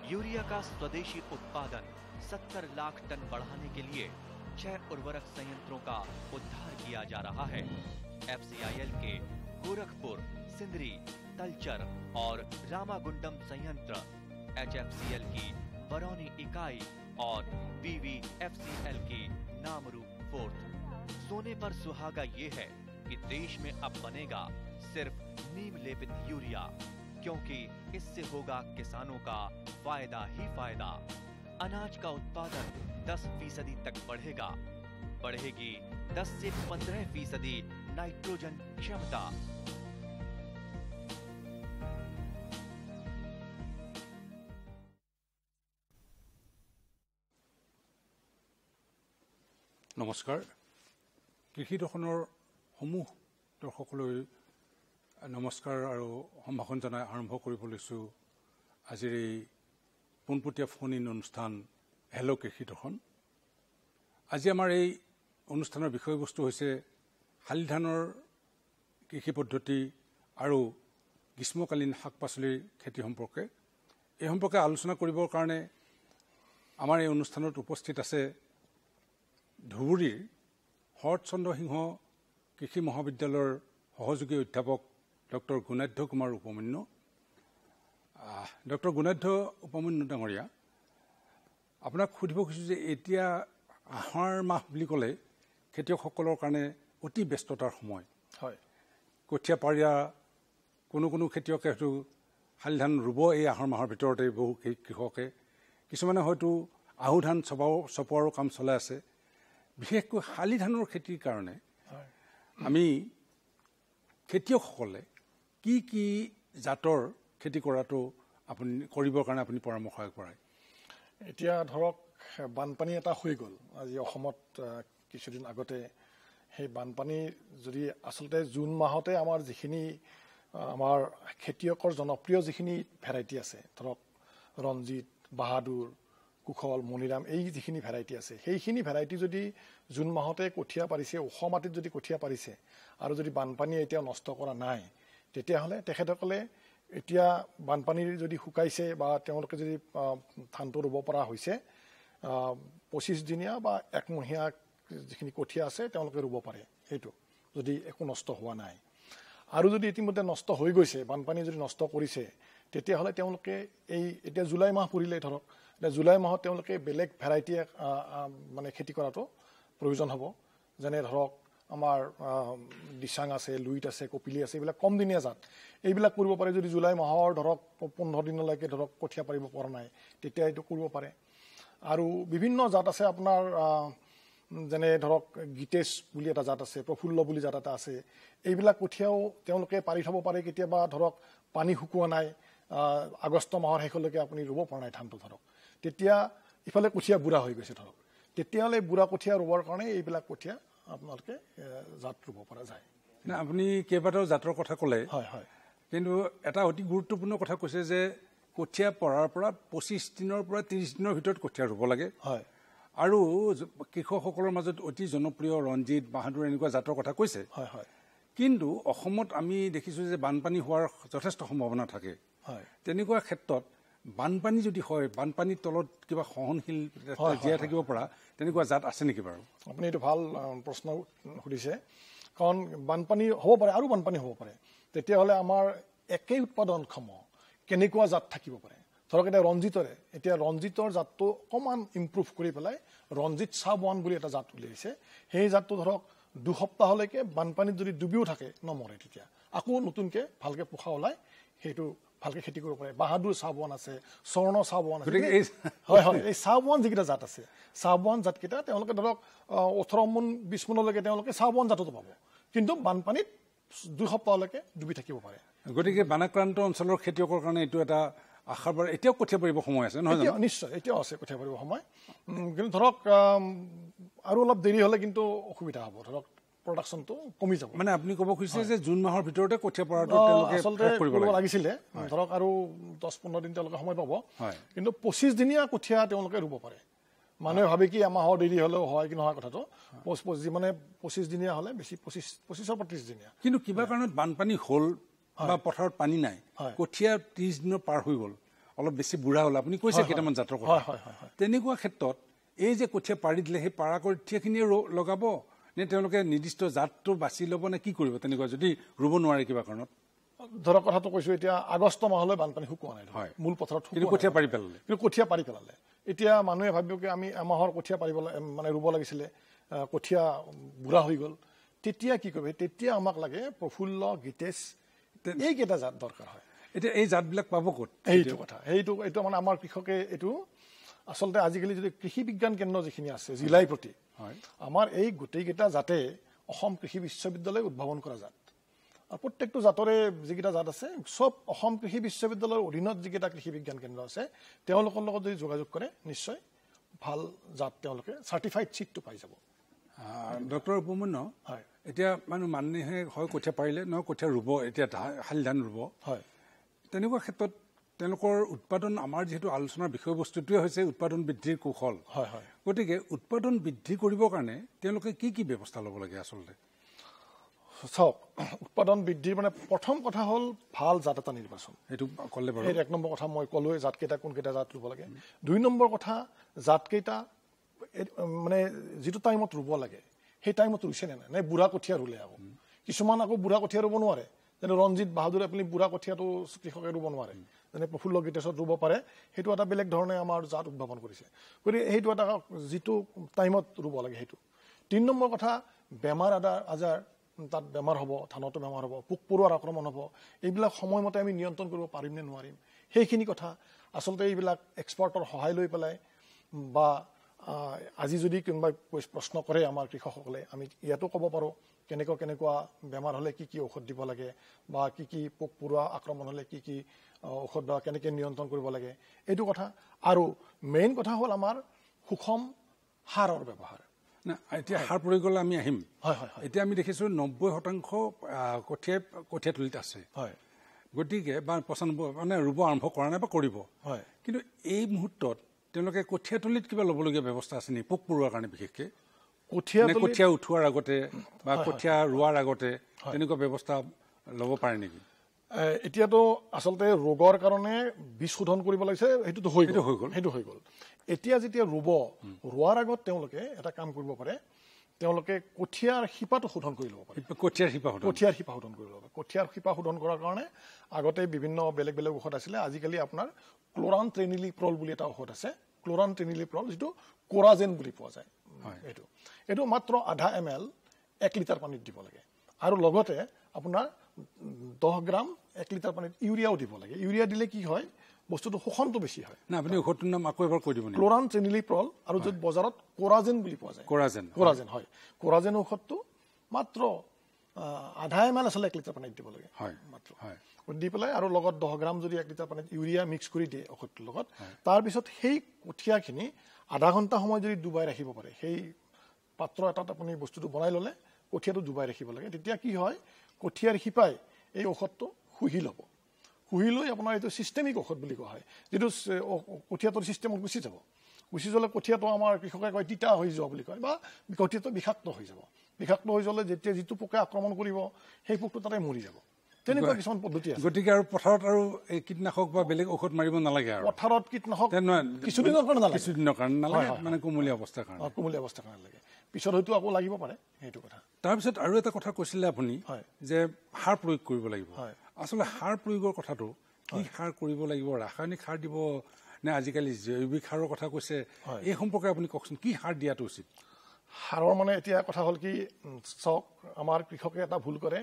Urea का स्वदेशी उत्पादन 70 लाख टन बढ़ाने के लिए 6 उर्वरक संयंत्रों का उद्धार किया जा रहा है। FCIL के गोरखपुर, सिंदरी, तलचर और रामागुंडम संयंत्र, HFCL की बरौनी इकाई और BVFCL की नामरू फोर्थ। सोने पर सुहागा ये है कि देश में अब बनेगा सिर्फ नीम लेपित यूरिया, क्योंकि इससे होगा किसानों का फायदा ही फायदा। अनाज का उत्पादन 10% तक बढ़ेगा। बढ़ेगी 10 से 15% नाइट्रोजन क्षमता। নমস্কাৰ। কৃষি দৰ্শনৰ সমূহ দৰ্শকলৈ নমস্কাৰ আৰু সম্ভাষণ জনাই আৰম্ভ কৰিব লৈছোঁ আজিৰ এই পোনপটীয়া ফোন ইন অনুষ্ঠান হেল্ল' কৃষি দৰ্শন। আজি আমাৰ এই অনুষ্ঠানৰ বিষয়বস্তু হৈছে শালি ধানৰ কৃষি পদ্ধতি আৰু গ্ৰীষ্মকালীন শাক পাচলিৰ খেতি সম্পৰ্কে। এই সম্পৰ্কে আলোচনা কৰিবৰ কাৰণে আমাৰ এই অনুষ্ঠানত উপস্থিত আছে ধুবুৰীৰ শৰৎচন্দ্ৰ সিংহ কৃষি মহাবিদ্যালয়ৰ সহযোগী অধ্যাপক ডক্টৰ গুণাধ্য কুমাৰ উপমন্যু। ডক্টৰ গুণাধ্য উপমন্যু ডাঙৰীয়া, আপোনাক সুধিব খুজিছোঁ যে এতিয়া আহাৰ মাহ বুলি ক'লে খেতিয়কসকলৰ কাৰণে অতি ব্যস্ততাৰ সময়। হয়, কঠীয়া পাৰিয়া কোনো খেতিয়কে হয়তো শালি ধান ৰুব এই আহাৰ মাহৰ ভিতৰতে, বহু কৃষকে কিছুমানে হয়তো আহু ধান চপোৱাৰো কাম চলাই আছে। বিশেষকৈ শালি ধানৰ খেতিৰ কাৰণে আমি খেতিয়কসকলে কি জাতৰ খেতি কৰাটো আপুনি কৰিবৰ কাৰণে আপুনি পৰামৰ্শ আগবঢ়ায়? এতিয়া ধৰক বানপানী এটা হৈ গ'ল আজি অসমত কিছুদিন আগতে। সেই বানপানী যদি আচলতে জুন মাহতে আমাৰ যিখিনি আমাৰ খেতিয়কৰ জনপ্ৰিয় যিখিনি ভেৰাইটি আছে, ধৰক ৰঞ্জিত, বাহাদুৰ, কুশল, মণিৰাম, এই যিখিনি ভেৰাইটি আছে, সেইখিনি ভেৰাইটি যদি জুন মাহতে কঠীয়া পাৰিছে, ওখ মাটিত যদি কঠীয়া পাৰিছে আৰু যদি বানপানীয়ে এতিয়া নষ্ট কৰা নাই, তেতিয়াহ'লে তেখেতসকলে এতিয়া বানপানীৰ যদি শুকাইছে বা তেওঁলোকে যদি ধানটো ৰুব পৰা হৈছে, 25 দিনীয়া বা একমহীয়া যিখিনি কঠীয়া আছে তেওঁলোকে ৰুব পাৰে, সেইটো যদি একো নষ্ট হোৱা নাই। আৰু যদি ইতিমধ্যে নষ্ট হৈ গৈছে, বানপানী যদি নষ্ট কৰিছে, তেতিয়াহ'লে তেওঁলোকে এতিয়া জুলাই মাহ পৰিলে, ধৰক এতিয়া জুলাই মাহত তেওঁলোকে বেলেগ ভেৰাইটিয়ে মানে খেতি কৰাটো প্ৰয়োজন হ'ব। যেনে ধৰক আমাৰ দিচাং আছে, লুইত আছে, কপিলি আছে, এইবিলাক কমদিনীয়া জাত, এইবিলাক কৰিব পাৰে। যদি জুলাই মাহৰ ধৰক 15 দিনলৈকে ধৰক কঠীয়া পাৰিব পৰা নাই, তেতিয়া এইটো কৰিব পাৰে। আৰু বিভিন্ন জাত আছে আপোনাৰ, যেনে ধৰক গীতেশ বুলি এটা জাত আছে, প্ৰফুল্ল বুলি জাত এটা আছে। এইবিলাক কঠীয়াও তেওঁলোকে পাৰি থ'ব পাৰে। কেতিয়াবা ধৰক পানী শুকোৱা নাই, আগষ্ট মাহৰ শেষলৈকে আপুনি ৰুব পৰা নাই ধানটো, ধৰক তেতিয়া ইফালে কঠীয়া বুঢ়া হৈ গৈছে, ধৰক তেতিয়াহ'লে বুঢ়া কঠীয়া ৰুবৰ কাৰণে এইবিলাক কঠীয়া আপোনালোকে জাত ৰুব পৰা যায়। আপুনি কেইবাটাও জাতৰ কথা ক'লে, হয় হয়, কিন্তু এটা অতি গুৰুত্বপূৰ্ণ কথা কৈছে যে কঠীয়া পৰাৰ পৰা 25 দিনৰ পৰা 30 দিনৰ ভিতৰত কঠীয়া ৰুব লাগে। হয়, আৰু কৃষকসকলৰ মাজত অতি জনপ্ৰিয় ৰঞ্জিত, বাহাদুৰ এনেকুৱা জাতৰ কথা কৈছে। হয় হয়, কিন্তু অসমত আমি দেখিছোঁ যে বানপানী হোৱাৰ যথেষ্ট সম্ভাৱনা থাকে। হয়, তেনেকুৱা ক্ষেত্ৰত বানপানী যদি হয়, বানপানীৰ তলত কিবা সহনশীল জীয়াই থাকিব পৰা তেনেকুৱা জাত আছে নেকি বাৰু? আপুনি এইটো ভাল প্ৰশ্ন সুধিছে, কাৰণ বানপানী হ'ব পাৰে আৰু বানপানী হ'ব পাৰে। তেতিয়াহ'লে আমাৰ একেই উৎপাদনক্ষম কেনেকুৱা জাত থাকিব পাৰে? ধৰক এতিয়া ৰঞ্জিতৰ জাতটো অকণমান ইম্প্ৰুভ কৰি পেলাই ৰঞ্জিত চাব 1 বুলি এটা জাত উলিয়াইছে। সেই জাতটো ধৰক 2 সপ্তাহলৈকে বানপানীত যদি ডুবিও থাকে নমৰে, তেতিয়া আকৌ নতুনকৈ ভালকৈ পোখা ওলাই সেইটো ভালকৈ খেতি কৰিব পাৰে বাহাদুৰ চাহ আছে স্বৰ্ণ চাহ আছে হয় হয় এই চাহ যিকেইটা জাত আছে চাহ জাতকেইটা তেওঁলোকে ধৰক 18 মোন 20 মোনলৈকে তেওঁলোকে চাহ জাততো পাব কিন্তু বানপানীত 2 সপ্তাহলৈকে ডুবি থাকিব পাৰে গতিকে বানাক্ৰান্ত অঞ্চলৰ খেতিয়কৰ কাৰণে এইটো এটা আশাৰ বাৰ এতিয়াও কঠীয়া পাৰিব সময় আছে নহয় জানো নিশ্চয় এতিয়াও আছে কঠীয়া পাৰিব সময় কিন্তু ধৰক আৰু অলপ দেৰি হ'লে কিন্তু অসুবিধা হ'ব ধৰক প্ৰডাকশ্যনটো কমি যাব মানে আপুনি ক'ব খুজিছে যে জুন মাহৰ ভিতৰতে কঠীয়া পৰাটো তেওঁলোকে কৰিব লাগিছিলে ধৰক আৰু 10-15 দিন তেওঁলোকে সময় পাব কিন্তু 25 দিনীয়া কঠীয়া তেওঁলোকে ৰুব পাৰে মানুহে ভাবে কি এমাহৰ দেৰি হ'লেও হয় কি নহয় কথাটো মানে 25 দিনীয়া হ'লে বেছি 25-25 দিনীয়া কিন্তু কিবা কাৰণত বানপানী হ'ল বা পথাৰত পানী নাই কঠীয়া 30 দিনৰ পাৰ হৈ গ'ল অলপ বেছি বুঢ়া হ'ল আপুনি কৈছে কেইটামান জাতৰ কথা তেনেকুৱা ক্ষেত্ৰত এই যে কঠীয়া পাৰি দিলে সেই পাৰা কঠীয়াখিনিয়ে লগাব নে তেওঁলোকে নিৰ্দিষ্ট জাতটো বাছি ল'ব নে কি কৰিব তেনেকুৱা যদি ৰুব নোৱাৰে কিবা কাৰণত ধৰক কথাটো কৈছোঁ এতিয়া আগষ্ট মাহলৈ বানপানী শুকোৱা নাই মূল পথাৰত কিন্তু কঠীয়া পাৰি পেলালে এতিয়া মানুহে ভাবিব কি আমি এমাহৰ কঠীয়া পাৰিব মানে ৰুব লাগিছিলে কঠীয়া বুঢ়া হৈ গ'ল তেতিয়া কি কৰিব তেতিয়া আমাক লাগে প্ৰফুল্ল গীতেশ এইকেইটা জাত দৰকাৰ হয় এতিয়া এই জাতবিলাক পাব ক'ত এইটো কথা এইটো মানে আমাৰ কৃষকে এইটো আচলতে আজিকালি যদি কৃষি বিজ্ঞান কেন্দ্ৰ যিখিনি আছে জিলাই প্ৰতি আমাৰ এই গোটেইকেইটা জাতে অসম কৃষি বিশ্ববিদ্যালয়ে উদ্ভাৱন কৰা জাত আৰু প্ৰত্যেকটো জাতৰে যিকেইটা জাত আছে সব অসম কৃষি বিশ্ববিদ্যালয়ৰ অধীনত যিকেইটা কৃষি বিজ্ঞান কেন্দ্ৰ আছে তেওঁলোকৰ লগত যদি যোগাযোগ কৰে নিশ্চয় ভাল জাত তেওঁলোকে চাৰ্টিফাইড চিটটো পাই যাব ডক্টৰ উপমন্য এতিয়া মানুহে হয় কঠীয়া পাৰিলে নহয় কঠীয়া ৰুব এতিয়া শালি ধান ৰুব হয় তেনেকুৱা ক্ষেত্ৰত তেওঁলোকৰ উৎপাদন আমাৰ যিহেতু আলোচনাৰ বিষয়বস্তুটোৱে হৈছে উৎপাদন বৃদ্ধিৰ কৌশল হয় হয় গতিকে উৎপাদন বৃদ্ধি কৰিবৰ কাৰণে তেওঁলোকে কি ব্যৱস্থা ল'ব লাগে আচলতে চাওক উৎপাদন বৃদ্ধিৰ মানে প্ৰথম কথা হ'ল ভাল জাত এটা নিৰ্বাচন এইটো ক'লে বাৰু এক নম্বৰ কথা মই ক'লোৱে জাতকেইটা কোনকেইটা জাত ৰুব লাগে 2 নম্বৰ কথা জাতকেইটা মানে যিটো টাইমত ৰুব লাগে সেই টাইমত ৰুইছে নে বুঢ়া কঠীয়া ৰুলে আকৌ কিছুমান আকৌ বুঢ়া কঠীয়া ৰুব নোৱাৰে যেনে ৰঞ্জিত বাহাদুৰ আপুনি বুঢ়া কঠীয়াটো কৃষকে ৰুব নোৱাৰে যেনে প্ৰফুল্ল গীতেশত ৰুব পাৰে সেইটো এটা বেলেগ ধৰণে আমাৰ জাত উদ্ভাৱন কৰিছে গতিকে সেইটো এটা যিটো টাইমত ৰুব লাগে সেইটো 3 নম্বৰ কথা বেমাৰ আজাৰ তাত বেমাৰ হ'ব ধানতো বেমাৰ হ'ব পোক পৰুৱাৰ আক্ৰমণ হ'ব এইবিলাক সময়মতে আমি নিয়ন্ত্ৰণ কৰিব পাৰিম নে নোৱাৰিম সেইখিনি কথা আচলতে এইবিলাক এক্সপাৰ্টৰ সহায় লৈ পেলাই বা আজি যদি কোনোবাই প্ৰশ্ন কৰে আমাৰ কৃষকসকলে আমি ইয়াতো ক'ব পাৰোঁ কেনেকুৱা বেমাৰ হ'লে কি ঔষধ দিব লাগে বা কি পোক পৰুৱা আক্ৰমণ হ'লে কি ঔষধ বা কেনেকৈ নিয়ন্ত্ৰণ কৰিব লাগে এইটো কথা আৰু মেইন কথা হ'ল আমাৰ সুষম সাৰৰ ব্যৱহাৰ না এতিয়া সাৰ প্ৰয়োগলৈ আমি আহিম হয় এতিয়া আমি দেখিছোঁ 90% কঠীয়া তুলিত আছে গতিকে বা 95 মানে ৰুব আৰম্ভ কৰা নাই বা কৰিব কিন্তু এই মুহূৰ্তত তেওঁলোকে কঠীয়া তুলিত কিবা ল'বলগীয়া ব্যৱস্থা আছে নেকি পোক পৰুৱাৰ কাৰণে বিশেষকৈ কঠীয়া উঠোৱাৰ আগতে বা কঠীয়া ৰোৱাৰ আগতে তেনেকুৱা ব্যৱস্থা ল'ব পাৰে নেকি এতিয়াতো আচলতে ৰোগৰ কাৰণে বীজ শোধন কৰিব লাগিছে সেইটোতো হৈ গ'ল এতিয়া যেতিয়া ৰোৱাৰ আগত তেওঁলোকে এটা কাম কৰিব পাৰে তেওঁলোকে কঠীয়াৰ শিপাটো শোধন কৰি ল'ব পাৰে কঠীয়াৰ শিপা শোধন কৰি ল'ব পাৰে কঠীয়াৰ শিপা শোধন কৰাৰ কাৰণে আগতে বিভিন্ন বেলেগ ঔষধ আছিলে আজিকালি আপোনাৰ ক্লোৰান ট্ৰেনিলিপ্ৰল বুলি এটা ঔষধ আছে ক্লোৰান ট্ৰেনিলিপ্ৰল যিটো কোৰাজেন বুলি পোৱা যায় এইটো মাত্ৰ 0.5 ml 1 লিটাৰ পানীত দিব লাগে আৰু লগতে আপোনাৰ 10 গ্ৰাম 1 লিটাৰ পানীত ইউৰিয়াও দিব লাগে ইউৰিয়া দিলে কি হয় বস্তুটো শোষণটো বেছি হয় না আপুনি ঔষধটোৰ নাম আকৌ এবাৰ কৈ দিব নেকি ক্লোৰান ট্ৰেনিলিপ্ৰল আৰু য'ত বজাৰত কোৰাজেন বুলি পোৱা যায় কোৰাজেন হয় কোৰাজেন ঔষধটো মাত্ৰ 0.5 ml আচলতে 1 লিটাৰ পানীত দিব লাগে মাত্ৰ দি পেলাই আৰু লগত 10 গ্ৰাম যদি 1 লিটাৰ পানীত ইউৰিয়া মিক্স কৰি দিয়ে ঔষধটোৰ লগত তাৰপিছত সেই কঠীয়াখিনি আধা ঘণ্টা সময় যদি ডুবাই ৰাখিব পাৰে সেই পাত্ৰ এটাত আপুনি বস্তুটো বনাই ল'লে কঠীয়াটো ডুবাই ৰাখিব লাগে তেতিয়া কি হয় কঠীয়াৰ শিপাই এই ঔষধটো শুহি ল'ব শুহি লৈ আপোনাৰ এইটো চিষ্টেমিক ঔষধ বুলি কোৱা হয় যিটো কঠীয়াটোৰ চিষ্টেমত গুচি যালে কঠীয়াটো আমাৰ কৃষকে কয় তিতা হৈ যোৱা বুলি কয় বা কঠীয়াটো বিষাক্ত হৈ যাব বিষাক্ত হৈ যালে যেতিয়া যিটো পোকে আক্ৰমণ কৰিব সেই পোকটো তাতে মৰি যাব তেনেকুৱা কিছুমান পদ্ধতি আছে গতিকে আৰু পথাৰত আৰু এই কীটনাশক বা বেলেগ ঔষধ মাৰিব নালাগে আৰু পথাৰত কীটনাশক কিছুদিনৰ কাৰণে নালাগে মানে কুমলীয়া অৱস্থাৰ কাৰণে লাগে পিছত হয়তো আকৌ লাগিব পাৰে সেইটো কথা তাৰপিছত আৰু এটা কথা কৈছিলে আপুনি যে সাৰ প্ৰয়োগ কৰিব লাগিব আচলতে সাৰ প্ৰয়োগৰ কথাটো কি সাৰ কৰিব লাগিব ৰাসায়নিক সাৰ দিব নে আজিকালি জৈৱিক সাৰৰ কথা কৈছে এই সম্পৰ্কে আপুনি কওকচোন কি সাৰ দিয়াটো উচিত সাৰৰ মানে এতিয়া কথা হ'ল কি চাওক আমাৰ কৃষকে এটা ভুল কৰে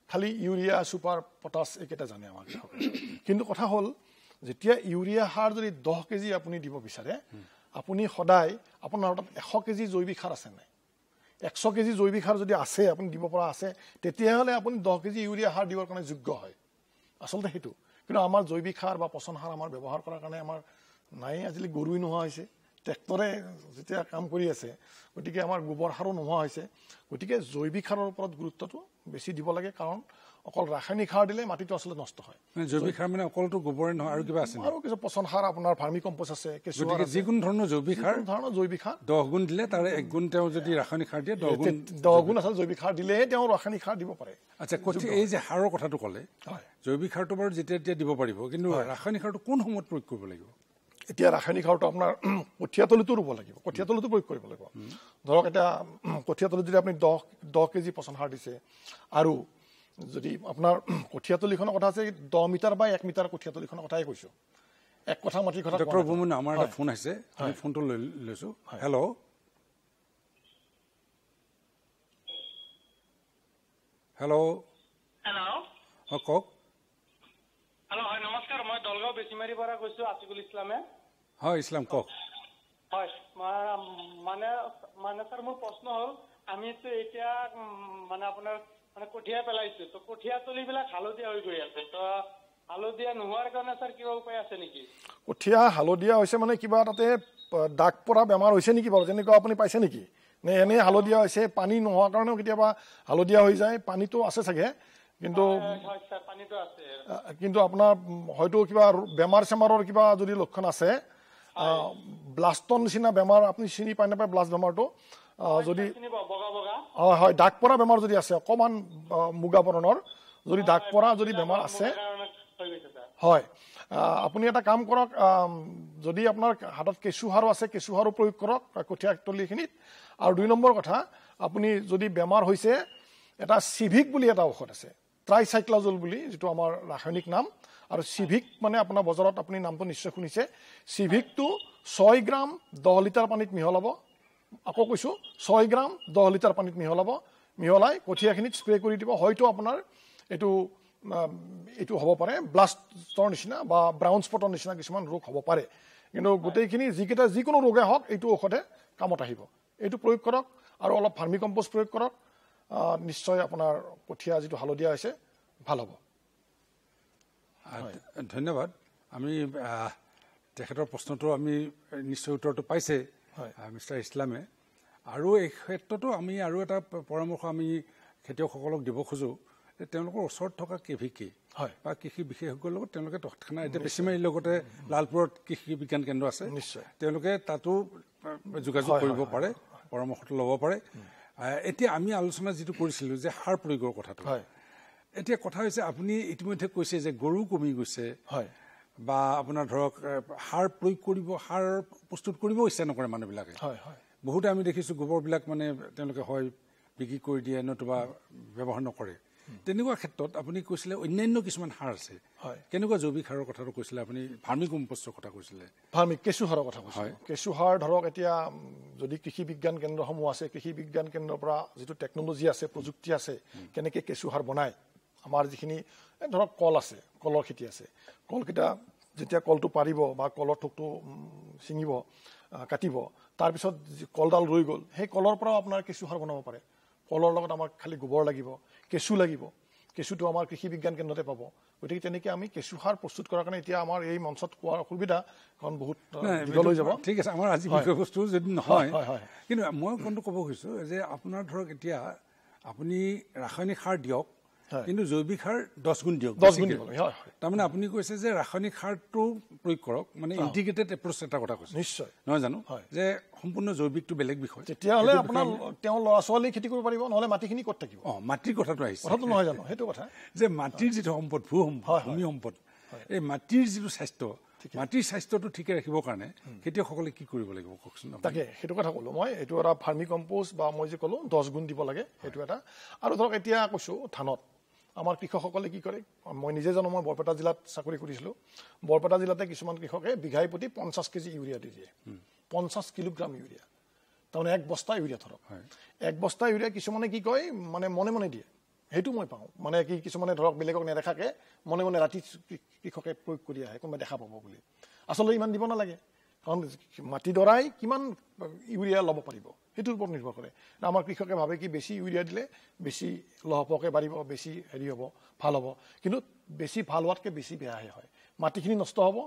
খালি ইউৰিয়া ছুপাৰ পটাছ এইকেইটা জানে আমাৰ কৃষকে কিন্তু কথা হ'ল যেতিয়া ইউৰিয়া সাৰ যদি 10 কেজি আপুনি দিব বিচাৰে আপুনি সদায় আপোনাৰ হাতত 100 কেজি জৈৱিক সাৰ আছে নাই 100 কেজি জৈৱিক সাৰ যদি আছে আপুনি দিব পৰা আছে তেতিয়াহ'লে আপুনি 10 কেজি ইউৰিয়া সাৰ দিবৰ কাৰণে যোগ্য হয় আচলতে সেইটো কিন্তু আমাৰ জৈৱিক সাৰ বা পচন সাৰ আমাৰ ব্যৱহাৰ কৰাৰ কাৰণে আমাৰ নাই আজিলৈ গৰুই নোহোৱা হৈছে ট্ৰেক্টৰে যেতিয়া কাম কৰি আছে গতিকে আমাৰ গোবৰ সাৰো নোহোৱা হৈছে গতিকে জৈৱিক সাৰৰ ওপৰত গুৰুত্বটো বেছি দিব লাগে কাৰণ অকল ৰাসায়নিক সাৰ দিলে মাটিটো আচলতে নষ্ট হয় জৈৱিক সাৰ মানে অকলটো গোবৰে নহয় আৰু কিবা আছে আৰু কিছু পচন সাৰ আপোনাৰ ভাৰ্মি কম্পোষ্ট আছে গতিকে যিকোনো ধৰণৰ জৈৱিক সাৰ 10 গুণ দিলে তাৰে 1 গুণ তেওঁ যদি ৰাসায়নিক সাৰ দিয়ে 10 গুণ আছে জৈৱিক সাৰ দিলেহে তেওঁ ৰাসায়নিক সাৰ দিব পাৰে আচ্ছা এই যে সাৰৰ কথাটো ক'লে জৈৱিক সাৰটো বাৰু যেতিয়া দিব পাৰিব কিন্তু ৰাসায়নিক সাৰটো কোন সময়ত প্ৰয়োগ কৰিব লাগিব এতিয়া ৰাসায়নিক সাৰটো আপোনাৰ কঠিয়াতলিতো ৰুব লাগিব কঠিয়াতলিতো প্ৰয়োগ কৰিব লাগিব ধৰক এটা কঠিয়াতলিত যদি আপুনি 10 কেজি পচন সাৰ দিছে আৰু যদি আপোনাৰ কঠিয়াতলিখনৰ কথা আছে 10 মিটাৰ বা 1 মিটাৰ কঠিয়াতলিখনৰ কথাই কৈছো এক কথা মাটি কথা ডক্টৰ বুমন আমাৰ এটা ফোন আছে আমি ফোনটো লৈছো হেল্ল' হেল্ল' হেল্ল' কওক হেল্ল' হয় নমস্কাৰ মই দলগাঁও বেচিমাৰীৰ পৰা কৈছো আতিকুল ইছলামে হয় ইছলাম কওক হয় মানে স্যাৰ মোৰ প্ৰশ্ন হ'ল আমিতো এতিয়া মানে আপোনাৰ মানে কঠিয়া পেলাইছো তো কঠিয়া তলিবিলাক হালধীয়া হৈ গৈ আছে তো হালধীয়া নোহোৱাৰ কাৰণে স্যাৰ কিবা উপায় আছে নেকি কঠিয়া হালধীয়া হৈছে মানে কিবা তাতে দাগ পৰা বেমাৰ হৈছে নেকি বাৰু যেনেকুৱা আপুনি পাইছে নেকি নে এনে হালধীয়া হৈছে পানী নোহোৱাৰ কাৰণেও কেতিয়াবা হালধীয়া হৈ যায় পানীটো আছে চাগে কিন্তু কিন্তু আপোনাৰ হয়তো কিবা বেমাৰ চেমাৰৰ কিবা যদি লক্ষণ আছে ব্লাষ্টৰ নিচিনা বেমাৰ আপুনি চিনি পাই নাপায় ব্লাষ্ট বেমাৰটো যদি হয় দাগ পৰা বেমাৰ যদি আছে অকণমান মুগা বৰণৰ যদি দাগ পৰা যদি বেমাৰ আছে হয় আপুনি এটা কাম কৰক যদি আপোনাৰ হাতত কেঁচু সাৰো আছে কেঁচু সাৰো প্ৰয়োগ কৰক কঠীয়া তলিখিনিত আৰু 2 নম্বৰ কথা আপুনি যদি বেমাৰ হৈছে এটা সিভিক বুলি এটা ঔষধ আছে ট্ৰাইচাইক্লাজল বুলি যেটো আমাৰ ৰাসায়নিক নাম আৰু সিভিক মানে আপোনাৰ বজাৰত আপুনি নামটো নিশ্চয় শুনিছে সিভিকটো 6 গ্ৰাম 10 লিটাৰ পানীত মিহলাব আকৌ কৈছো 6 গ্ৰাম 10 লিটাৰ পানীত মিহলাই কঠিয়াখিনিত স্প্ৰে কৰি দিব হয়তো আপোনাৰ এটো হ'ব পাৰে ব্লাষ্টৰ নিচিনা বা ব্ৰাউন স্পটৰ নিচিনা কিছুমান ৰোগ হ'ব পাৰে কিন্তু গোটেইখিনি যিকোনো ৰোগে হওক এইটো ঔষধে কামত আহিব এইটো প্ৰয়োগ কৰক আৰু অলপ ভাৰ্মি কম্পোষ্ট প্ৰয়োগ কৰক নিশ্চয় আপোনাৰ কঠিয়া যেটো হালধীয়া হৈছে ভাল হ'ব ধন্যবাদ আমি তেখেতৰ প্ৰশ্নটো আমি নিশ্চয় উত্তৰটো পাইছে মিষ্টাৰ ইছলামে আৰু এই ক্ষেত্ৰতো আমি আৰু এটা পৰামৰ্শ আমি খেতিয়কসকলক দিব খোজো যে তেওঁলোকৰ ওচৰত থকা কেভিকে বা কৃষি বিশেষজ্ঞৰ লগত তেওঁলোকে তৎক্ষণাৎ এতিয়া বেছিমাৰীৰ লগতে লালপুৰত কৃষি বিজ্ঞান কেন্দ্ৰ আছে নিশ্চয় তেওঁলোকে তাতো যোগাযোগ কৰিব পাৰে পৰামৰ্শটো ল'ব পাৰে এতিয়া আমি আলোচনা যেটো কৰিছিলো যে সাৰ প্ৰয়োগৰ কথাটো এতিয়া কথা হৈছে আপুনি ইতিমধ্যে কৈছে যে গৰু কমি গৈছে বা আপোনাৰ ধৰক সাৰ প্ৰয়োগ কৰিব সাৰ প্ৰস্তুত কৰিব ইচ্ছা নকৰে মানুহবিলাকে বহুতে আমি দেখিছো গোবৰবিলাক মানে তেওঁলোকে হয় বিক্ৰী কৰি দিয়ে নতুবা ব্যৱহাৰ নকৰে তেনেকুৱা ক্ষেত্ৰত আপুনি কৈছিলে অন্যান্য কিছুমান সাৰ আছে কেনেকুৱা জৈৱিক সাৰৰ কথাটো কৈছিলে আপুনি ভাৰ্মি কম্পোষ্টৰ কথা কৈছিলে কেঁচু সাৰৰ কথা কৈছে কেঁচু সাৰ ধৰক এতিয়া যদি কৃষি বিজ্ঞান কেন্দ্ৰসমূহ আছে কৃষি বিজ্ঞান কেন্দ্ৰৰ পৰা যেটো টেকনলজি আছে প্ৰযুক্তি আছে কেনেকৈ কেঁচু সাৰ বনায় আমাৰ যিখিনি ধৰক কল আছে কলৰ খেতি আছে কলকিটা যেতিয়া কলটো পাৰিব বা কলৰ থোকটো ছিঙিব কাটিব তাৰপিছত কলডাল ৰৈ গ'ল সেই কলৰ পৰাও আপোনাৰ কেঁচু সাৰ বনাব পাৰে কলৰ লগত আমাৰ খালি গোবৰ লাগিব কেঁচু লাগিব কেঁচুটো আমাৰ কৃষি বিজ্ঞান কেন্দ্ৰতে পাব গতিকে তেনেকৈ আমি কেঁচু সাৰ প্ৰস্তুত কৰাৰ কাৰণে এতিয়া আমাৰ এই মঞ্চত কোৱাৰ অসুবিধা কাৰণ বহুত দীঘল হৈ যাব ঠিক আছে আমাৰ আজি বিষয়বস্তু যদি নহয় কিন্তু মই কোনটো ক'ব খুজিছোঁ যে আপোনাৰ ধৰক এতিয়া আপুনি ৰাসায়নিক সাৰ দিয়ক কিন্তু জৈৱিক সাৰ 10 গুণ দিয়ক তাৰমানে আপুনি কৈছে যে ৰাসায়নিক সাৰটো প্ৰয়োগ কৰক মানে ইণ্টিগ্ৰেটেড এপ্ৰ'চ এটা কথা কৈছে নিশ্চয় নহয় জানো যে সম্পূৰ্ণ জৈৱিকটো বেলেগ বিষয় তেতিয়াহ'লে আপোনাৰ তেওঁ ল'ৰা ছোৱালী খেতি কৰিব পাৰিব নহ'লে মাটিখিনি ক'ত থাকিব মাটিৰ কথাটো আহিছে কথাটো নহয় জানো সেইটো কথা যে মাটিৰ যিটো সম্পদ ভূমি সম্পদ এই মাটিৰ যিটো স্বাস্থ্য মাটিৰ স্বাস্থ্যটো ঠিকে ৰাখিবৰ কাৰণে খেতিয়কসকলে কি কৰিব লাগিব কওকচোন তাকে সেইটো কথা ক'লো মই এইটো এটা ভাৰ্মি কম্পোষ্ট বা মই যে ক'লো 10 গুণ দিব লাগে সেইটো এটা আৰু ধৰক এতিয়া কৈছো ধানত আমাৰ কৃষকসকলে কি কৰে মই নিজে জানো মই বৰপেটা জিলাত চাকৰি কৰিছিলো বৰপেটা জিলাতে কিছুমান কৃষকে বিঘাই প্ৰতি 50 কেজি ইউৰিয়া দি দিয়ে 50 কিলোগ্ৰাম ইউৰিয়া তাৰমানে এক বস্তা ইউৰিয়া ধৰক এক বস্তা ইউৰিয়া কিছুমানে কি কয় মানে মনে মনে দিয়ে সেইটো মই পাওঁ মানে কি কিছুমানে ধৰক বেলেগক নেদেখাকে মনে মনে ৰাতি কৃষকে প্ৰয়োগ কৰি আহে কোনোবাই দেখা পাব বুলি আচলতে ইমান দিব নালাগে কাৰণ মাটিডৰাই কিমান ইউৰিয়া ল'ব পাৰিব সেইটোৰ ওপৰত নিৰ্ভৰ কৰে আমাৰ কৃষকে ভাবে কি বেছি ইউৰিয়া দিলে বেছি লহপহকৈ বাঢ়িব বেছি হেৰি হ'ব ভাল হ'ব কিন্তু বেছি ভাল হোৱাতকৈ বেছি বেয়াহে হয় মাটিখিনি নষ্ট হ'ব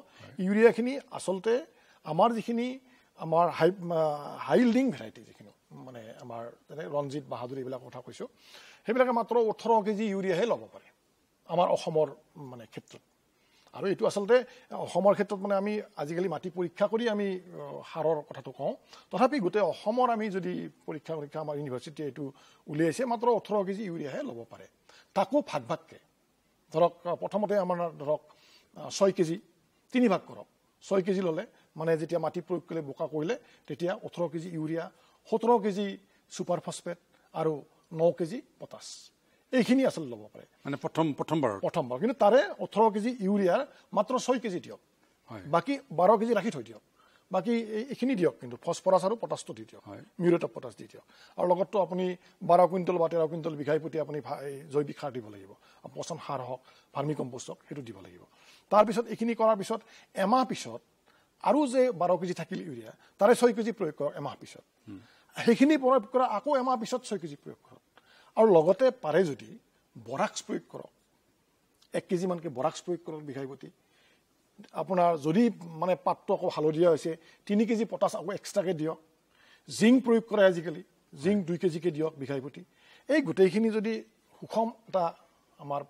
ইউৰিয়াখিনি আচলতে আমাৰ যিখিনি আমাৰ হাই ইল্ডিং ভেৰাইটি যিখিনি মানে আমাৰ যেনে ৰঞ্জিত বাহাদুৰ এইবিলাক কথা কৈছোঁ সেইবিলাকে মাত্ৰ 18 কেজি ইউৰিয়াহে ল'ব পাৰে আমাৰ অসমৰ মানে ক্ষেত্ৰত আৰু এইটো আচলতে অসমৰ ক্ষেত্ৰত মানে আমি আজিকালি মাটি পৰীক্ষা কৰি আমি সাৰৰ কথাটো কওঁ তথাপি গোটেই অসমৰ আমি যদি পৰীক্ষা আমাৰ ইউনিভাৰ্চিটিয়ে এইটো উলিয়াইছে মাত্ৰ 18 কেজি ইউৰিয়াহে ল'ব পাৰে তাকো ভাগ ভাগকৈ ধৰক প্ৰথমতে আমাৰ ধৰক 6 কেজি 3 ভাগ কৰক 6 কেজি ল'লে মানে যেতিয়া মাটি প্ৰয়োগ কৰিলে বোকা কৰিলে তেতিয়া 18 KG urea 17 KG super phosphate আৰু 9 কেজি পটাছ এইখিনি আচলতে ল'ব পাৰে মানে প্ৰথমবাৰ কিন্তু তাৰে 18 কেজি ইউৰিয়াৰ মাত্ৰ 6 কেজি দিয়ক বাকী 12 কেজি ৰাখি থৈ দিয়ক বাকী এইখিনি দিয়ক কিন্তু ফসফৰাছ আৰু পটাছটো দি দিয়ক মিউৰেট অফ পটাছ দি দিয়ক আৰু লগতো আপুনি 12 কুইণ্টল বা 13 কুইণ্টল বিঘাই প্ৰতি আপুনি জৈৱিক সাৰ দিব লাগিব পচন সাৰ হওক ভাৰ্মি কম্পোষ্ট হওক সেইটো দিব লাগিব তাৰপিছত এইখিনি কৰাৰ পিছত এমাহ পিছত আৰু যে 12 কেজি থাকিল ইউৰিয়া তাৰে 6 কেজি প্ৰয়োগ কৰক এমাহ পিছত সেইখিনি প্ৰয়োগ কৰা আকৌ এমাহ পিছত 6 কেজি প্ৰয়োগ কৰক আৰু লগতে পাৰে যদি বৰাক্স প্ৰয়োগ কৰক 1 কেজি মানকৈ বৰাক্স প্ৰয়োগ কৰক বিঘাই প্ৰতি আপোনাৰ যদি মানে পাতটো আকৌ হালধীয়া হৈছে 3 কেজি পটাছ আকৌ এক্সট্ৰাকৈ দিয়ক জিংক প্ৰয়োগ কৰে আজিকালি জিংক 2 কেজিকৈ দিয়ক বিঘাই প্ৰতি এই গোটেইখিনি যদি সুষম এটা আমাৰ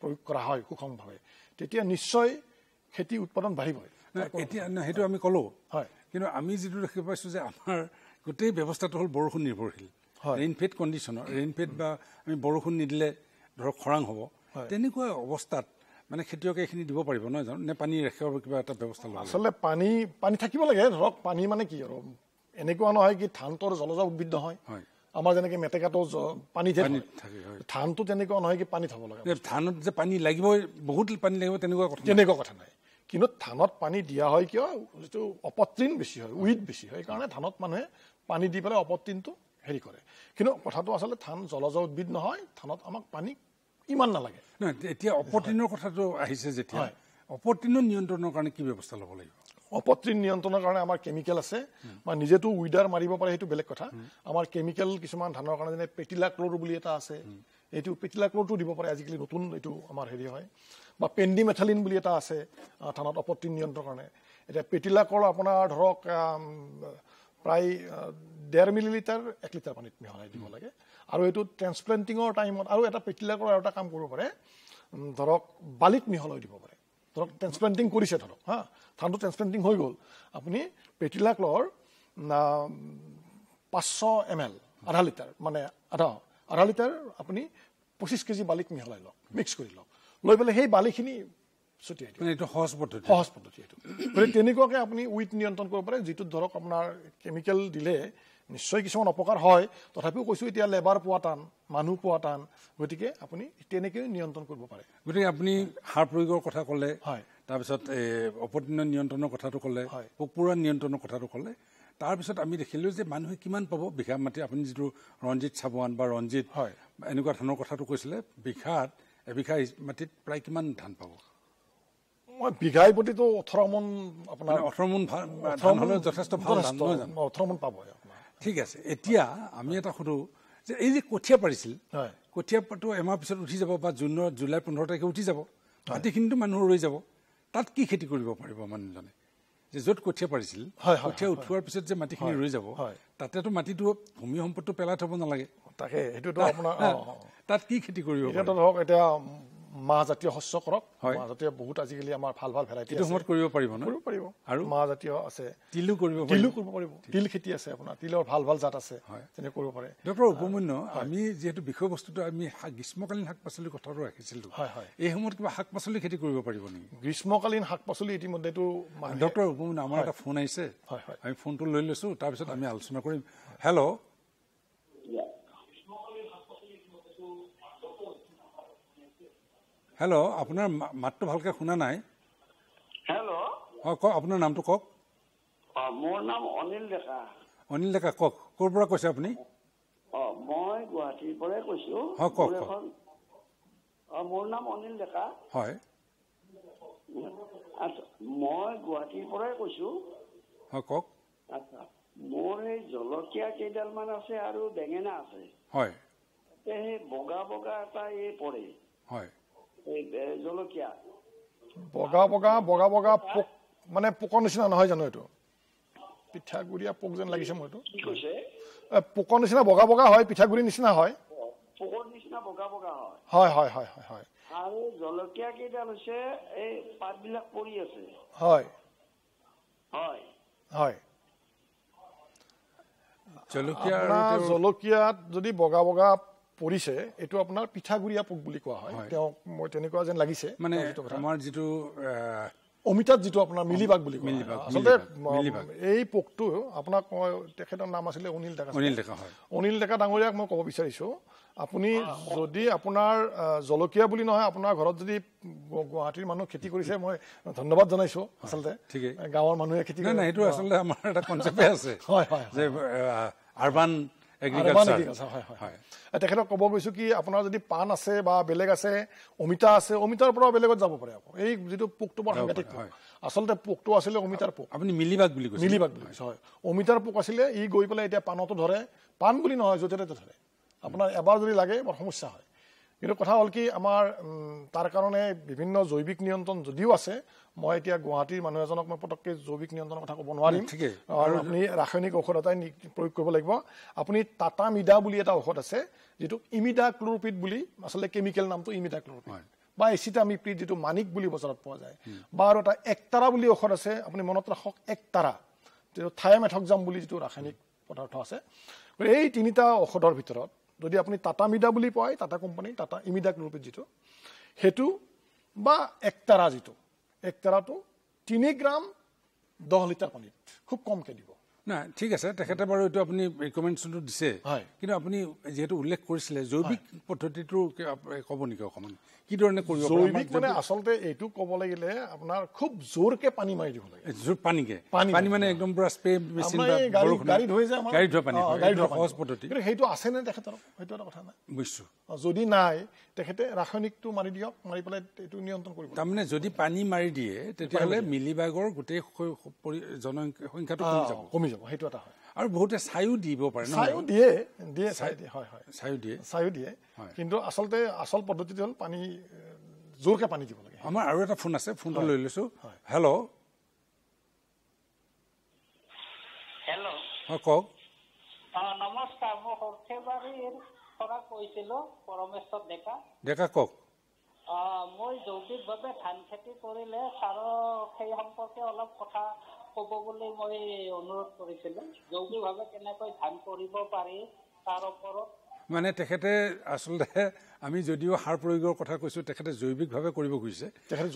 প্ৰয়োগ কৰা হয় সুষমভাৱে তেতিয়া নিশ্চয় খেতি উৎপাদন বাঢ়িবই এতিয়া সেইটো আমি ক'লো হয় কিন্তু আমি যিটো দেখি পাইছোঁ যে আমাৰ গোটেই ব্যৱস্থাটো হ'ল বৰষুণ নিৰ্ভৰশীল ৰেইনফেড কণ্ডিশ্যনৰ ৰেইনফেড বা আমি বৰষুণ নিদিলে ধৰক খৰাং হ'ব তেনেকুৱা অৱস্থাত মানে খেতিয়কে এইখিনি দিব পাৰিব নহয় জানো নে পানী ৰাখিব কিবা এটা ব্যৱস্থা ল'ব আচলতে পানী থাকিব লাগে ধৰক পানী মানে কি আৰু এনেকুৱা নহয় কি ধানটোৰ জলজ উদ্ভিদ নহয় আমাৰ যেনেকৈ মেটেকাটো পানী থাকে ধানটো তেনেকুৱা নহয় কি পানী থ'ব লাগে ধানত যে পানী লাগিবই বহুত পানী লাগিব তেনেকুৱা কথা নাই কিন্তু ধানত পানী দিয়া হয় কিয় যিটো অপতৃণ বেছি হয় উইড বেছি হয় সেইকাৰণে ধানত মানুহে পানী দি পেলাই অপতৃণটো হেৰি কৰে কিন্তু কথাটো আচলতে ধান জলজ উদ্ভিদ নহয় ধানত আমাক পানী ইমান নালাগে নহয় এতিয়া অপতৃণৰ কথাটো আহিছে যেতিয়া অপতৃণৰ নিয়ন্ত্ৰণৰ কাৰণে কি ব্যৱস্থা ল'ব লাগিব অপতৃণ নিয়ন্ত্ৰণৰ কাৰণে আমাৰ কেমিকেল আছে বা নিজেতো উইডাৰ মাৰিব পাৰে সেইটো বেলেগ কথা আমাৰ কেমিকেল কিছুমান ধানৰ কাৰণে যেনে পেটিলাক্ল'ৰ বুলি এটা আছে এইটো পেটিলাক্ল'ৰটো দিব পাৰে আজিকালি নতুন এইটো আমাৰ হেৰি হয় বা পেণ্ডিমেথালিন বুলি এটা আছে ধানত অপতৃণ নিয়ন্ত্ৰণৰ কাৰণে এতিয়া পেটিলাক্ল'ৰ আপোনাৰ ধৰক প্ৰায় 1.5 মিলিলিটাৰ 1 লিটাৰ পানীত মিহলাই দিব লাগে আৰু এইটো ট্ৰেন্সপ্লেণ্টিঙৰ টাইমত আৰু এটা পেটিলাক্ল'ৰ আৰু এটা কাম কৰিব পাৰে ধৰক বালিত মিহলাই দিব পাৰে ধৰক ট্ৰেন্সপ্লেণ্টিং কৰিছে ধৰক ধানটো ট্ৰেন্সপ্লেণ্টিং হৈ গ'ল আপুনি পেটিলাক্ল'ৰ 500 ml আধা লিটাৰ মানে আধা লিটাৰ আপুনি 25 কেজি বালিত মিহলাই লওক মিক্স কৰি লওক লৈ পেলাই সেই বালিখিনি ছটিয়াই দিয়ক এইটো সহজ পদ্ধতি এইটো গতিকে তেনেকুৱাকৈ আপুনি উইড নিয়ন্ত্ৰণ কৰিব পাৰে যিটোত ধৰক আপোনাৰ কেমিকেল দিলে নিশ্চয় কিছুমান অপকাৰ হয় তথাপিও কৈছোঁ এতিয়া লেবাৰ পোৱা টান মানুহ পোৱা টান গতিকে আপুনি তেনেকৈ নিয়ন্ত্ৰণ কৰিব পাৰে গতিকে আপুনি সাৰ প্ৰয়োগৰ কথা ক'লে তাৰপিছত অপতৃণ নিয়ন্ত্ৰণৰ কথাটো ক'লে পোক পৰুৱা নিয়ন্ত্ৰণৰ কথাটো ক'লে তাৰপিছত আমি দেখিলোঁ যে মানুহে কিমান পাব বিঘা মাটি আপুনি যিটো ৰঞ্জিত চাবুৱান বা ৰঞ্জিত এনেকুৱা ধানৰ কথাটো কৈছিলে এবিঘা মাটিত প্ৰায় কিমান ধান পাব বিঘাই প্ৰতিটো 18 মোন আপোনাৰ 18 মোন ধান হ'লে যথেষ্ট ভাল ধান নহয় জানো 18 মোন পাব ঠিক আছে এতিয়া আমি এটা সোধোঁ যে এই যে কঠীয়া পাৰিছিল কঠীয়াটো এমাহ পিছত উঠি যাব বা জুলাই 15 তাৰিখে উঠি যাব মাটিখিনিতো মানুহৰ ৰৈ যাব তাত কি খেতি কৰিব পাৰিব মানুহজনে যে য'ত কঠীয়া পাৰিছিল কঠীয়া উঠোৱাৰ পিছত যে মাটিখিনি ৰৈ যাব তাতেতো মাটিটো ভূমি সম্পদটো পেলাই থ'ব নালাগে তাকে সেইটোতো আপোনাৰ তাত কি খেতি কৰিব এতিয়াতো ধৰক এতিয়া মাহজাতীয় শস্য কৰক মাহজাতীয় বহুত আজিকালি আমাৰ ভাল ভেৰাইটি এইটো সময়ত কৰিব পাৰিব ন কৰিব পাৰিব আৰু মাহজাতীয় আছে তিলো কৰিব পাৰিব তিল খেতি আছে আপোনাৰ তিলৰ ভাল জাত আছে তেনেকৈ কৰিব পাৰে ডক্টৰ উপমন্যু আমি যিহেতু বিষয়বস্তুটো আমি গ্ৰীষ্মকালীন শাক পাচলিৰ কথাটো ৰাখিছিলোঁ এই সময়ত কিবা শাক পাচলি খেতি কৰিব পাৰিব নেকি গ্ৰীষ্মকালীন শাক পাচলি ইতিমধ্যেতো ডক্টৰ উপমন্যু আমাৰ এটা ফোন আহিছে আমি ফোনটো লৈ লৈছোঁ তাৰপিছত আমি আলোচনা কৰিম হেল্ল' হেল্ল' আপোনাৰ মাতটো ভালকৈ শুনা নাই হেল্ল' কওক আপোনাৰ নামটো কওক মোৰ নাম অনিল ডেকা কওক ক'ৰ পৰা কৈছে আপুনি মই গুৱাহাটীৰ পৰাই কৈছোঁ কওক মোৰ নাম অনিল ডেকা। হয় আচ্ছা, মই গুৱাহাটীৰ পৰাই কৈছোঁ। হয় কওক। আচ্ছা, মোৰ এই জলকীয়া কেইডালমান আছে আৰু বেঙেনা আছে। হয় সেই বগা বগা এটা এই পৰে। হয় এই জলকীয়া বগা বগা বগা বগা পোক মানে পোকৰ নিচিনা নহয় জানো এইটো? পিঠাগুড়িয়া পোক যেন লাগিছে মোৰ এইটো। কি কৈছে? পোকৰ নিচিনা বগা বগা হয়, পিঠাগুড়িৰ নিচিনা হয়। পোকৰ নিচিনা বগা বগা হয়। হয় হয় হয় হয় হয়। আৰু জলকীয়া কেইডাল হৈছে এই পাতবিলাক পৰি আছে। হয় হয় হয়। জলকীয়া আপোনাৰ জলকীয়াত যদি বগা বগা পৰিছে এইটো আপোনাৰ পিঠাগুড়িয়া পোক বুলি কোৱা হয়। তেওঁক মই তেনেকুৱা যেন লাগিছে। মানে আমাৰ যিটো অমিতাত যিটো আপোনাৰ মিলিবাগ বুলি কয়, আচলতে মিলিবাগ। এই পোকটো আপোনাক মই, তেখেতৰ নাম আছিলে অনিল ডেকা। হয়। অনিল ডেকা ডাঙৰীয়াক মই ক'ব বিচাৰিছোঁ, আপুনি যদি আপোনাৰ জলকীয়া বুলি নহয়, আপোনাৰ ঘৰত যদি গুৱাহাটীৰ মানুহ খেতি কৰিছে, মই ধন্যবাদ জনাইছোঁ। আচলতে গাঁৱৰ মানুহে খেতি নাই এইটো আচলতে আমাৰ এটা কনচেপ্টে আছে যে আৰবান তেখেতক ক'ব গৈছোঁ কি আপোনাৰ যদি পাণ আছে বা বেলেগ আছে, অমিতা আছে, অমিতাৰ পৰাও বেলেগত যাব পাৰে। আকৌ এই যিটো পোকটো বৰ সাংঘাতিক পোক, আচলতে পোকটো আছিলে অমিতাৰ পোক। আপুনি মিলিবাগ বুলি কৈছে? মিলিবাগ বুলি কৈছে, হয়। অমিতাৰ পোক আছিলে, ই গৈ পেলাই এতিয়া পাণতো ধৰে। পাণ বুলি নহয়, য'তে ত'তে ধৰে। আপোনাৰ এবাৰ যদি লাগে বৰ সমস্যা হয়। কিন্তু কথা হ'ল কি, আমাৰ তাৰ কাৰণে বিভিন্ন জৈৱিক নিয়ন্ত্ৰণ যদিও আছে, মই এতিয়া গুৱাহাটীৰ মানুহ এজনক মই পটককৈ জৈৱিক নিয়ন্ত্ৰণৰ কথা ক'ব নোৱাৰিম। আৰু আপুনি ৰাসায়নিক ঔষধ এটাই প্ৰয়োগ কৰিব লাগিব। আপুনি টাটা মিডা বুলি এটা ঔষধ আছে, যিটো ইমিডা ক্ল'ৰপিড বুলি, আচলতে কেমিকেল নামটো ইমিডা ক্ল'ৰপিড, বা এচিটামিপ্ৰিড যিটো মানিক বুলি বজাৰত পোৱা যায়, বা আৰু এটা একতাৰা বুলি ঔষধ আছে, আপুনি মনত ৰাখক একতাৰা, যিটো থায়ামেথক্সাম বুলি যিটো ৰাসায়নিক পদাৰ্থ আছে। এই তিনিটা ঔষধৰ ভিতৰত যদি আপুনি টাটা মিডা বুলি পায়, টাটা কোম্পানী, টাটা ইমিডা ক্ল'ৰপিড যিটো, সেইটো বা একতাৰা যিটো, একতাৰাটো 3 গ্ৰাম 10 লিটাৰ পানীত খুব কমকৈ দিব। নাই ঠিক আছে, তেখেতে বাৰু এইটো আপুনি ৰিকমেণ্ডেশ্যনটো দিছে। কিন্তু আপুনি যিহেতু উল্লেখ কৰিছিলে জৈৱিক পদ্ধতিটো ক'ব নেকি অকণমান, কি ধৰণে কৰিব? জৈৱিক মানে আচলতে এইটো ক'ব লাগিলে আপোনাৰ খুব জোৰকে পানী মাৰি দিব লাগে। পানী মানে একদম পুৰা স্প্ৰে মেচিন, গাড়ীত হৈ যায়, গাড়ীত ধোৱা পানী, সহজ পদ্ধতি। কিন্তু সেইটো আছেনে তেখেতৰ? সেইটো এটা কথা নাই। বুজিছোঁ। যদি নাই, তেখেতে ৰাসায়নিকটো মাৰি দিয়ক, মাৰি পেলাই এইটো নিয়ন্ত্ৰণ কৰিব। তাৰমানে যদি পানী মাৰি দিয়ে, তেতিয়াহ'লে মিলিবাগৰ গোটেই জনসংখ্যাটো কমি যাব। সেইটো এটা হয়। আৰু বহুতে ছাইও দিব পাৰে, ছাইও দিয়ে, হয় হয়, ছাইও দিয়ে। কিন্তু আচলতে আচল পদ্ধতিটো হ'ল পানী, জোৰকে পানী দিব লাগে। আমাৰ আৰু এটা ফোন আছে, ফোনটো লৈ লৈছোঁ। হেল্ল', হয় কওক। নমস্কাৰ, মই সৰ্থেবাৰীৰ পৰা কৈছিলোঁ, পৰমেশ্বৰ ডেকা। ডেকা কওক। মই জৈৱিকভাৱে ধান খেতি কৰিলে ছাৰক সেই সম্পৰ্কে অলপ কথা ক'ব বুলি মই অনুৰোধ কৰিছিলোঁ। জৈৱিকভাৱে কেনেকৈ ধান কৰিব পাৰি তাৰ ওপৰত। মানে তেখেতে আচলতে, আমি যদিও সাৰ প্ৰয়োগৰ কথা কৈছোঁ, তেখেতে জৈৱিকভাৱে কৰিব খুজিছে।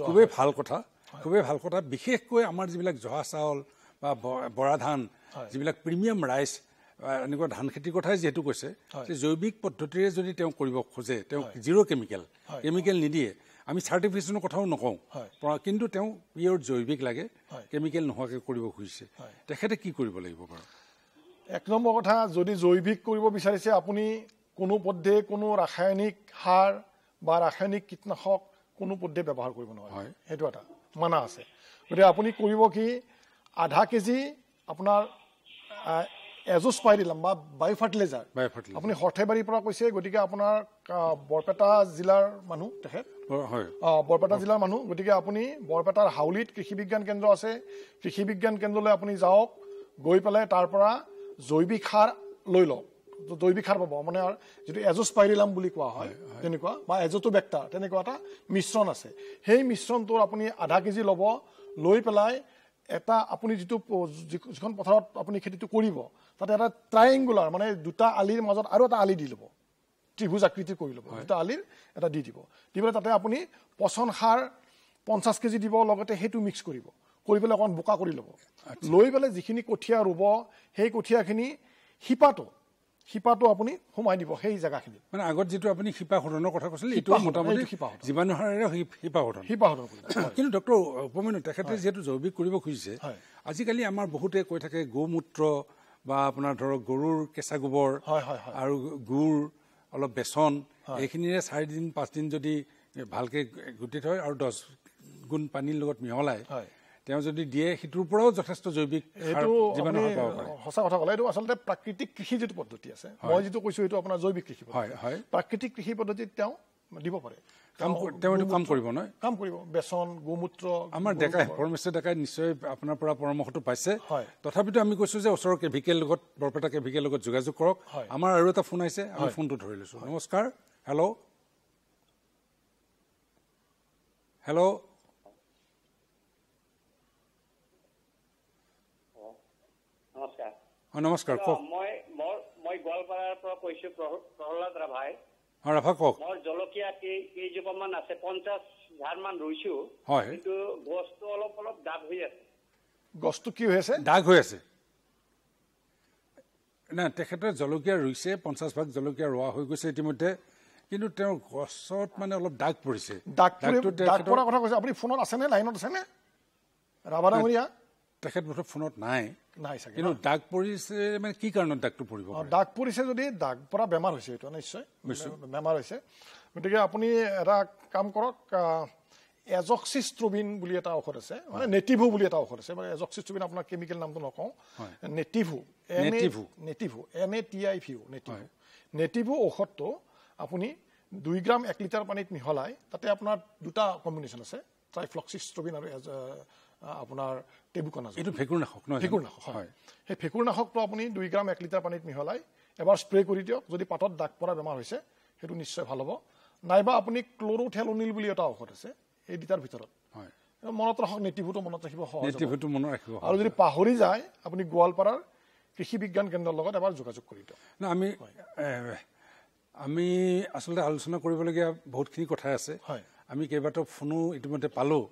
খুবেই ভাল কথা, খুবেই ভাল কথা। বিশেষকৈ আমাৰ যিবিলাক জহা চাউল বা বৰা ধান, যিবিলাক প্ৰিমিয়াম ৰাইচ, এনেকুৱা ধান খেতিৰ কথাই যিহেতু কৈছে, যে জৈৱিক পদ্ধতিৰে যদি তেওঁ কৰিব খোজে, তেওঁ জিৰ' কেমিকেল নিদিয়ে, আমি চাৰ্টিফিকেশ্যনৰ কথাও নকওঁ, কিন্তু তেওঁ পিয়ৰ জৈৱিক লাগে, কেমিকেল নোহোৱাকৈ কৰিব খুজিছে, তেখেতে কি কৰিব লাগিব বাৰু? 1 নম্বৰ কথা, যদি জৈৱিক কৰিব বিচাৰিছে, আপুনি কোনো পদ্ধতিৰে কোনো ৰাসায়নিক সাৰ বা ৰাসায়নিক কীটনাশক কোনো পদ্ধতি ব্যৱহাৰ কৰিব নোৱাৰে। সেইটো এটা মানা আছে। গতিকে আপুনি কৰিব কি, আধা কেজি আপোনাৰ এজোস্পাইৰিলাম বা বায়ো ফাৰ্টিলাইজাৰ, আপুনি সৰ্থেবাৰীৰ পৰা কৈছে, গতিকে আপোনাৰ বৰপেটা জিলাৰ মানুহ তেখেত, বৰপেটা জিলাৰ মানুহ, গতিকে আপুনি বৰপেটাৰ হাউলিত কৃষি বিজ্ঞান কেন্দ্ৰ আছে, কৃষি বিজ্ঞান কেন্দ্ৰলৈ আপুনি যাওক, গৈ পেলাই তাৰ পৰা জৈৱিক সাৰ লৈ লওক। জৈৱিক সাৰ পাব, মানে যিটো এজোস্পাইৰিলাম বুলি কোৱা হয় তেনেকুৱা, বা এজোটোবেক্টাৰ, তেনেকুৱা এটা মিশ্ৰণ আছে। সেই মিশ্ৰণটোৰ আপুনি আধা কেজি ল'ব, লৈ পেলাই এটা আপুনি যিখন পথাৰত আপুনি খেতিটো কৰিব, তাতে এটা ট্ৰাইএংগুলাৰ, মানে দুটা আলিৰ মাজত আৰু এটা আলি দি ল'ব, ত্ৰিভুজ আকৃতিৰ কৰি ল'ব, দুটা আলিৰ এটা দি দিব। দি পেলাই তাতে আপুনি পচন সাৰ 50 কেজি দিব, লগতে সেইটো মিক্স কৰিব, কৰি পেলাই অকণমান বোকা কৰি ল'ব। লৈ পেলাই যিখিনি কঠীয়া ৰুব, সেই কঠীয়াখিনি শিপাটো আপুনি সোমাই দিব সেই জেগাখিনিত। মানে আগত যিটো আপুনি শিপা শোধনৰ কথা কৈছিল, এইটো মোটামুটি জীৱাণু সাৰেৰে শিপা শোধন। কিন্তু ডক্টৰ উপমেনু, তেখেতে যিহেতু জৈৱিক কৰিব খুজিছে, আজিকালি আমাৰ বহুতে কৈ থাকে গৌমূত্ৰ বা আপোনাৰ ধৰক গৰুৰ কেঁচা গোবৰ আৰু গুড়, অলপ বেচন, এইখিনিৰে 4 দিন 5 দিন যদি ভালকৈ গুটি থয় আৰু 10 গুণ পানীৰ লগত মিহলাই হয় তেওঁ যদি দিয়ে সিটোৰ পৰাও যথেষ্ট জৈৱিক এইটো যিমান পাব পাৰে সঁচা কথা ক'লে এইটো আচলতে প্ৰাকৃতিক কৃষি যিটো পদ্ধতি আছে মই যিটো কৈছোঁ এইটো আপোনাৰ জৈৱিক কৃষি হয় হয় প্ৰাকৃতিক কৃষি পদ্ধতিত তেওঁ দিব পাৰে তেওঁ এইটো কাম কৰিব নহয় কাম কৰিব বেচন গোমূত্ৰ আমাৰ ডেকা পৰমেশ্বৰ ডেকাই নিশ্চয় আপোনাৰ পৰা পৰামৰ্শটো পাইছে হয় তথাপিতো আমি কৈছোঁ যে ওচৰৰ কেভিকেৰ লগত বৰপেটা কেভিকেৰ লগত যোগাযোগ কৰক আমাৰ আৰু এটা ফোন আহিছে আমি ফোনটো ধৰি লৈছোঁ নমস্কাৰ হেল্ল' হেল্ল' নমস্কাৰ কওক মই গোৱালপাৰাৰ পৰা কৈছো প্ৰহ্লাদ ৰাভাই ৰাভা কওক মোৰ জলকীয়া কেইজোপামান আছে 50 ঝাৰমান ৰুইছো হয় কিন্তু গছটো অলপ দাগ হৈ আছে গছটো কি হৈ আছে দাগ হৈ আছে না তেখেতে জলকীয়া ৰুইছে 50 ভাগ জলকীয়া ৰোৱা হৈ গৈছে ইতিমধ্যে কিন্তু তেওঁৰ গছত মানে অলপ দাগ পৰিছে দাগ পৰা কথা কৈছে আপুনি ফোনত আছেনে লাইনত আছেনে ৰাভা ডাঙৰীয়া তেখেত বোধহয় ফোনত নাই চাগে কিন্তু দাগ পৰিছে মানে কি কাৰণত দাগটো পৰিব দাগ পৰিছে যদি দাগ পৰা বেমাৰ হৈছে এইটো নিশ্চয় বেমাৰ হৈছে গতিকে আপুনি এটা কাম কৰক এজক্সিষ্ট্ৰোবিন বুলি এটা ঔষধ আছে মানে নেটিভো বুলি এটা ঔষধ আছে এজক্সিষ্ট্ৰোবিন আপোনাৰ কেমিকেল নামটো নকওঁ নেটিভো নেটিভো ঔষধটো আপুনি 2 গ্ৰাম 1 লিটাৰ পানীত মিহলাই তাতে আপোনাৰ দুটা কম্বিনেশ্যন আছে ট্ৰাইফ্লক্সিষ্ট্ৰোবিন আৰু আপোনাৰ টেবুকনাজল এইটো ভেঁকুৰনাশক নহয় ভেঁকুৰনাশক হয় সেই ভেঁকুৰনাশকটো আপুনি 2 গ্ৰাম 1 লিটাৰ পানীত মিহলাই এবাৰ স্প্ৰে কৰি দিয়ক যদি পাতত দাগ পৰা বেমাৰ হৈছে সেইটো নিশ্চয় ভাল হ'ব নাইবা আপুনি ক্লৰোথেলনিল বুলি এটা ঔষধ আছে এই দুটাৰ ভিতৰত হয় মনত ৰাখক নেটিভোটো মনত ৰাখিব নেটিভোটো মনত ৰাখিব আৰু যদি পাহৰি যায় আপুনি গোৱালপাৰাৰ কৃষি বিজ্ঞান কেন্দ্ৰৰ লগত এবাৰ যোগাযোগ কৰি দিয়ক না আমি আচলতে আলোচনা কৰিবলগীয়া বহুতখিনি কথা আছে আমি কেইবাটাও ফোনো ইতিমধ্যে পালোঁ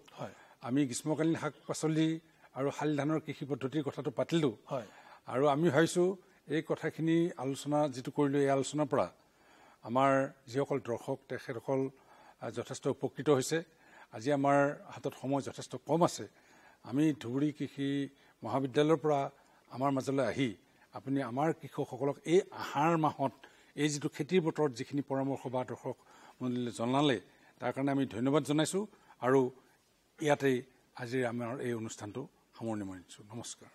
আমি গ্ৰীষ্মকালীন শাক পাচলি আৰু শালি ধানৰ কৃষি পদ্ধতিৰ কথাটো পাতিলোঁ আৰু আমি ভাবিছোঁ এই কথাখিনি আলোচনা যিটো কৰিলোঁ এই আলোচনাৰ পৰা আমাৰ যিসকল দৰ্শক তেখেতসকল যথেষ্ট উপকৃত হৈছে আজি আমাৰ হাতত সময় যথেষ্ট কম আছে আমি ধুবুৰী কৃষি মহাবিদ্যালয়ৰ পৰা আমাৰ মাজলৈ আহি আপুনি আমাৰ কৃষকসকলক এই আহাৰ মাহত এই যিটো খেতিৰ বতৰত যিখিনি পৰামৰ্শ বা দৰ্শক মণ্ডলীলৈ জনালে তাৰ কাৰণে আমি ধন্যবাদ জনাইছোঁ আৰু ইয়াতেই আজিৰ আমাৰ এই অনুষ্ঠানটো সামৰণি মাৰিছোঁ নমস্কাৰ